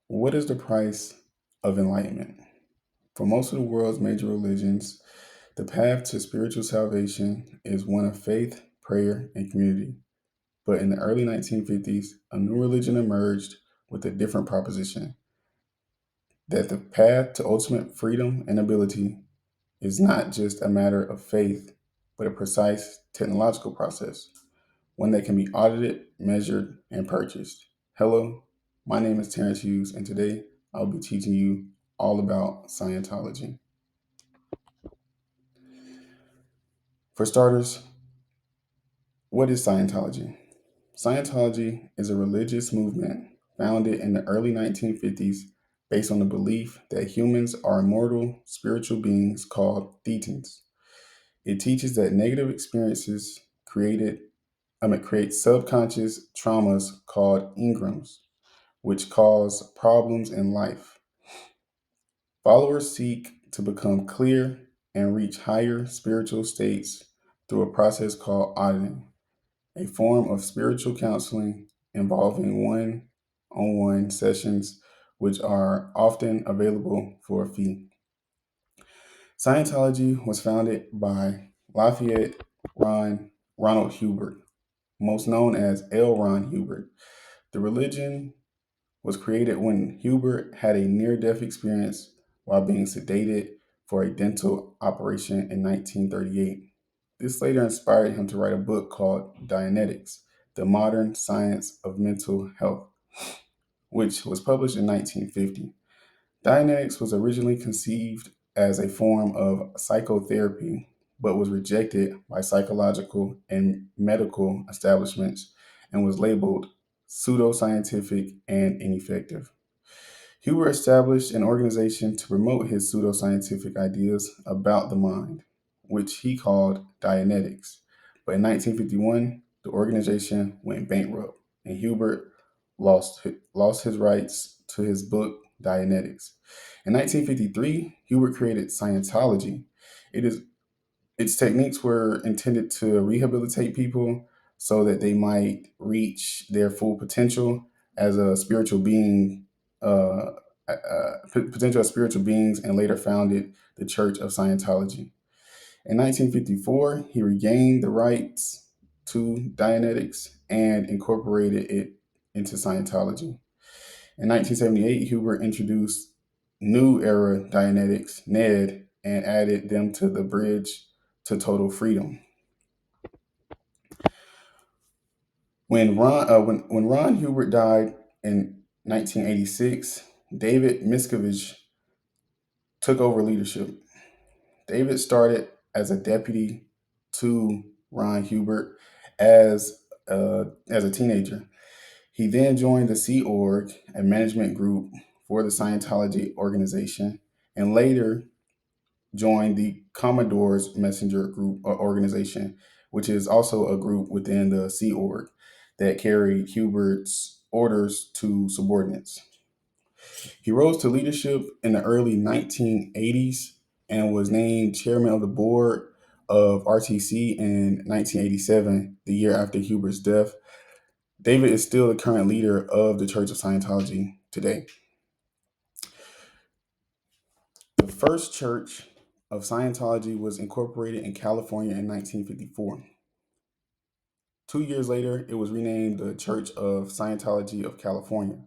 What is the price of enlightenment? For most of the world's major religions, the path to spiritual salvation is one of faith, prayer, and community. But in the early 1950s, a new religion emerged with a different proposition that the path to ultimate freedom and ability is not just a matter of faith, but a precise technological process, one that can be audited, measured, and purchased. Hello, my name is Terrence Hughes, and today I'll be teaching you all about Scientology. For starters, what is Scientology? Scientology is a religious movement founded in the early 1950s based on the belief that humans are immortal spiritual beings called thetans. It teaches that negative experiences create subconscious traumas called engrams, which cause problems in life. Followers seek to become clear and reach higher spiritual states through a process called auditing, a form of spiritual counseling involving one on one sessions, which are often available for a fee. Scientology was founded by Lafayette Ronald Hubert, most known as L. Ron Hubert. The religion was created when Hubert had a near death experience while being sedated for a dental operation in 1938. This later inspired him to write a book called Dianetics, The Modern Science of Mental Health, which was published in 1950. Dianetics was originally conceived as a form of psychotherapy, but was rejected by psychological and medical establishments and was labeled pseudoscientific and ineffective. Huber established an organization to promote his pseudoscientific ideas about the mind, which he called Dianetics. But in 1951, the organization went bankrupt, and Hubert lost his rights to his book Dianetics. In 1953, Hubert created Scientology. It is its techniques were intended to rehabilitate people so that they might reach their full potential as a spiritual being, potential as spiritual beings, and later founded the Church of Scientology. In 1954, he regained the rights to Dianetics and incorporated it into Scientology. In 1978, Hubert introduced New Era Dianetics, NED, and added them to the Bridge to Total Freedom. When Ron Hubert died in 1986, David Miscavige took over leadership. David started as a deputy to Ron Hubert as a teenager. He then joined the Sea Org, a management group for the Scientology organization, and later joined the Commodore's Messenger Group organization, which is also a group within the Sea Org that carried Hubert's orders to subordinates. He rose to leadership in the early 1980s and was named chairman of the board of RTC in 1987, the year after Hubert's death. David is still the current leader of the Church of Scientology today. The first church of Scientology was incorporated in California in 1954. 2 years later, it was renamed the Church of Scientology of California.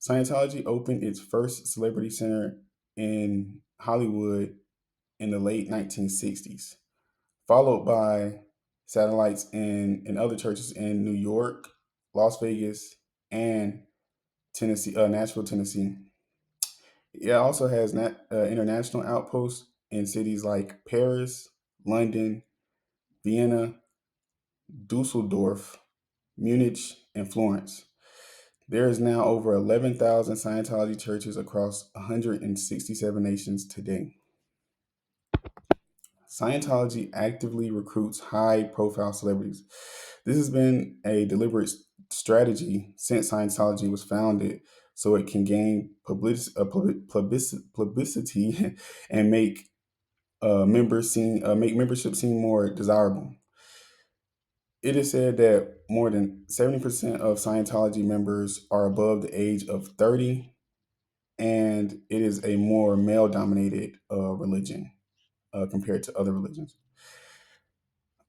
Scientology opened its first celebrity center in Hollywood in the late 1960s, followed by satellites in other churches in New York, Las Vegas, and Nashville, Tennessee. It also has international outposts in cities like Paris, London, Vienna, Dusseldorf, Munich, and Florence. There is now over 11,000 Scientology churches across 167 nations today. Scientology actively recruits high profile celebrities. This has been a deliberate strategy since Scientology was founded so it can gain publicity and make membership seem more desirable. It is said that more than 70% of Scientology members are above the age of 30, and it is a more male dominated religion compared to other religions.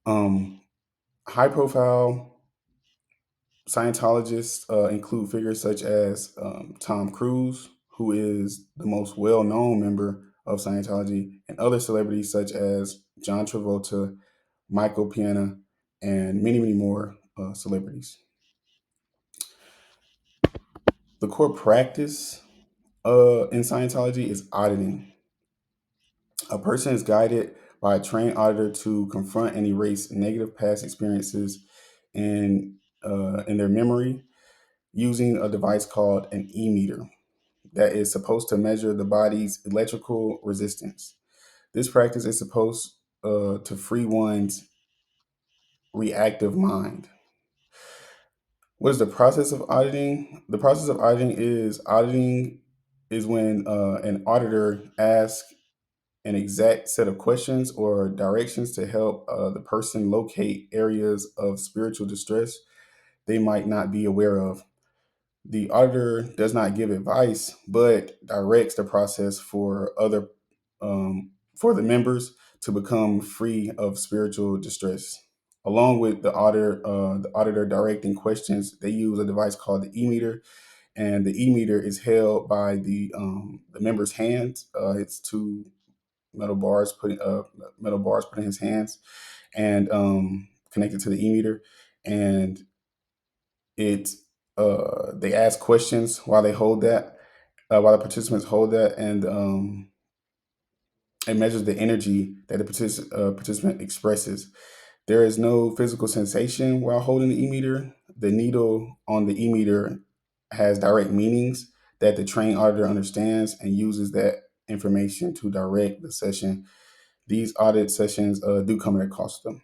Um, High profile Scientologists include figures such as Tom Cruise, who is the most well known member of Scientology, and other celebrities such as John Travolta, Michael Piana, and many, many more celebrities. The core practice in Scientology is auditing. A person is guided by a trained auditor to confront and erase negative past experiences in their memory using a device called an e-meter that is supposed to measure the body's electrical resistance. This practice is supposed to free one's reactive mind. What is the process of auditing? The process of auditing is when an auditor asks an exact set of questions or directions to help the person locate areas of spiritual distress they might not be aware of. The auditor does not give advice, but directs the process for the members to become free of spiritual distress. Along with the auditor directing questions, they use a device called the e-meter, and the e-meter is held by the member's hands. It's two metal bars put in his hands and connected to the e-meter, and it they ask questions while they hold that, while the participants hold that, and it measures the energy that the participant expresses. There is no physical sensation while holding the e-meter. The needle on the e-meter has direct meanings that the trained auditor understands and uses that information to direct the session. These audit sessions do come at a cost, though.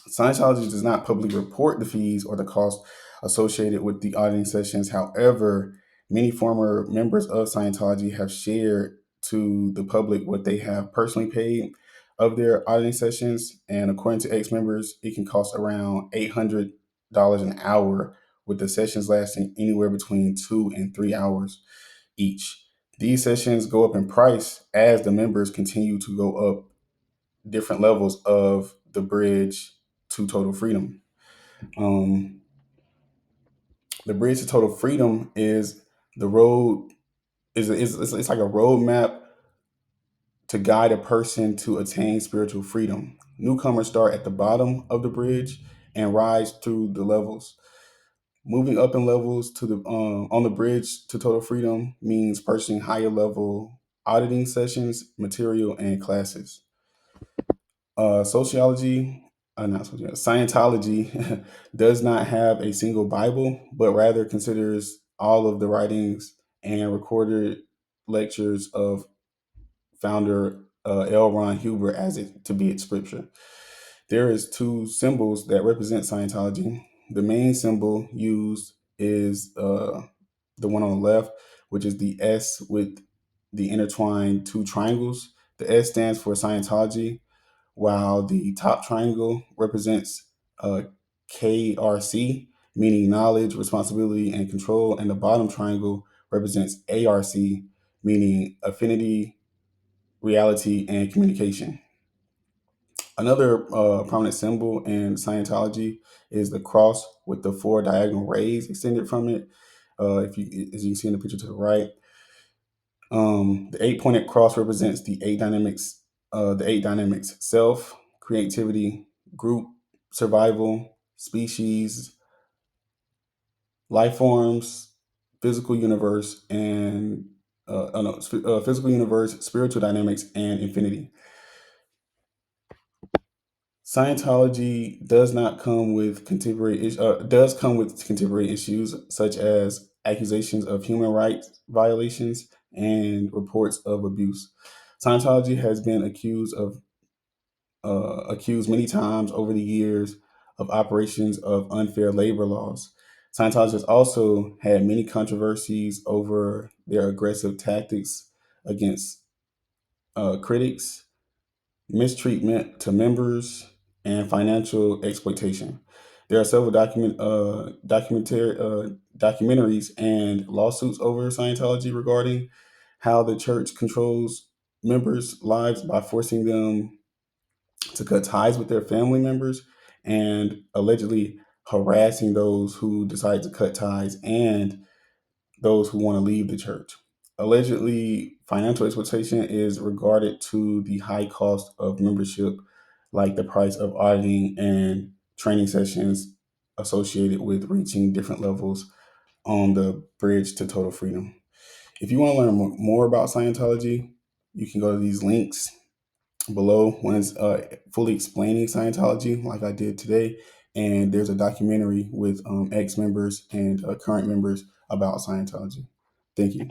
Scientology does not publicly report the fees or the costs associated with the auditing sessions. However, many former members of Scientology have shared to the public what they have personally paid of their auditing sessions. And according to ex members, it can cost around $800 an hour, with the sessions lasting anywhere between 2 and 3 hours each. These sessions go up in price as the members continue to go up different levels of the bridge to total freedom. Um, the bridge to total freedom is the road it's like a roadmap to guide a person to attain spiritual freedom. Newcomers start at the bottom of the bridge and rise through the levels. Moving up in levels to the on the bridge to total freedom means purchasing higher level auditing sessions, material, and classes. Sociology, not sociology, Scientology does not have a single Bible, but rather considers all of the writings and recorded lectures of founder L. Ron Hubbard as it to be its scripture. There is two symbols that represent Scientology. The main symbol used is the one on the left, which is the S with the intertwined two triangles. The S stands for Scientology, while the top triangle represents uh, KRC, meaning knowledge, responsibility, and control, and the bottom triangle represents ARC, meaning affinity, reality, and communication. Another prominent symbol in Scientology is the cross with the four diagonal rays extended from it. If you, as you can see in the picture to the right, the eight-pointed cross represents the eight dynamics: self, creativity, group, survival, species, life forms, physical universe, and physical universe, spiritual dynamics, and infinity. Scientology does come with contemporary issues such as accusations of human rights violations and reports of abuse. Scientology has been accused many times over the years of operations of unfair labor laws. Scientology has also had many controversies over their aggressive tactics against critics, mistreatment to members, and financial exploitation. There are several documentaries and lawsuits over Scientology regarding how the church controls members' lives by forcing them to cut ties with their family members and allegedly harassing those who decide to cut ties and those who want to leave the church. Allegedly, financial exploitation is regarded to the high cost of membership, like the price of auditing and training sessions associated with reaching different levels on the bridge to total freedom. If you want to learn more about Scientology, you can go to these links below. One is fully explaining Scientology, like I did today, and there's a documentary with ex members and current members about Scientology. Thank you.